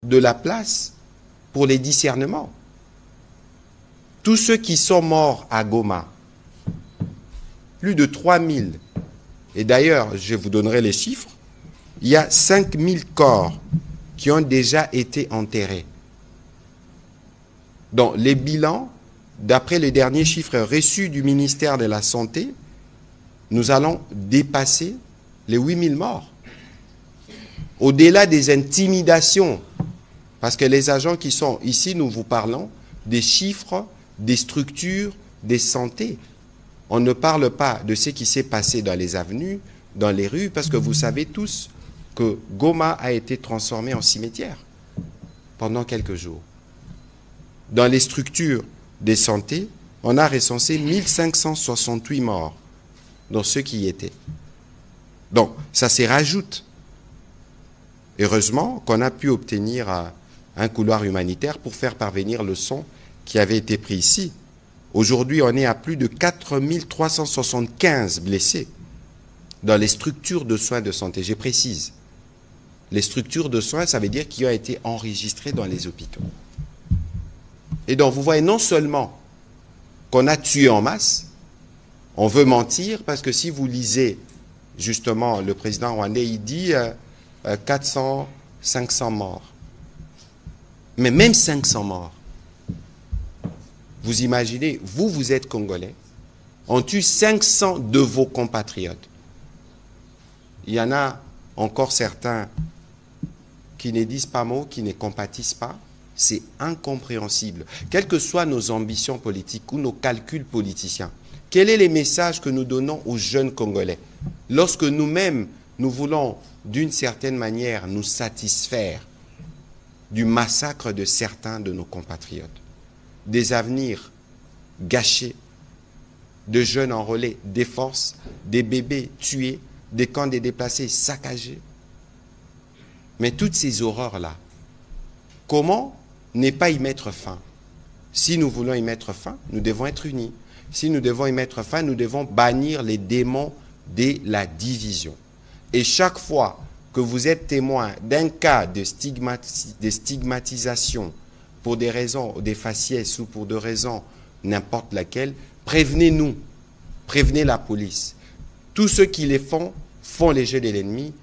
de la place pour les discernements. Tous ceux qui sont morts à Goma, plus de 3000, et d'ailleurs, je vous donnerai les chiffres, il y a 5000 corps qui ont déjà été enterrés. Donc, les bilans, d'après les derniers chiffres reçus du ministère de la Santé, nous allons dépasser les 8000 morts. Au-delà des intimidations, parce que les agents qui sont ici, nous vous parlons des chiffres, des structures, des santé. On ne parle pas de ce qui s'est passé dans les avenues, dans les rues, parce que vous savez tous que Goma a été transformé en cimetière pendant quelques jours. Dans les structures de santé, on a recensé 1568 morts dans ceux qui y étaient. Donc, ça s'y rajoute. Heureusement qu'on a pu obtenir un couloir humanitaire pour faire parvenir le son qui avait été pris ici. Aujourd'hui, on est à plus de 4375 blessés dans les structures de soins de santé. Je précise. Les structures de soins, ça veut dire qui ont été enregistrées dans les hôpitaux. Et donc, vous voyez non seulement qu'on a tué en masse, on veut mentir, parce que si vous lisez, justement, le président rwandais, il dit 400, 500 morts. Mais même 500 morts, vous imaginez, vous êtes Congolais, on tue 500 de vos compatriotes. Il y en a encore certains qui ne disent pas mot, qui ne compatissent pas. C'est incompréhensible. Quelles que soient nos ambitions politiques ou nos calculs politiciens, quel est le message que nous donnons aux jeunes Congolais lorsque nous-mêmes, nous voulons d'une certaine manière nous satisfaire du massacre de certains de nos compatriotes, des avenirs gâchés, de jeunes enrôlés, des forces, des bébés tués, des camps de déplacés saccagés. Mais toutes ces horreurs-là, comment ne pas y mettre fin? Si nous voulons y mettre fin, nous devons être unis. Si nous devons y mettre fin, nous devons bannir les démons de la division. Et chaque fois que vous êtes témoin d'un cas de stigmatisation pour des raisons, des faciès ou pour des raisons n'importe laquelle, prévenez-nous, prévenez la police. Tous ceux qui les font les jeux de l'ennemi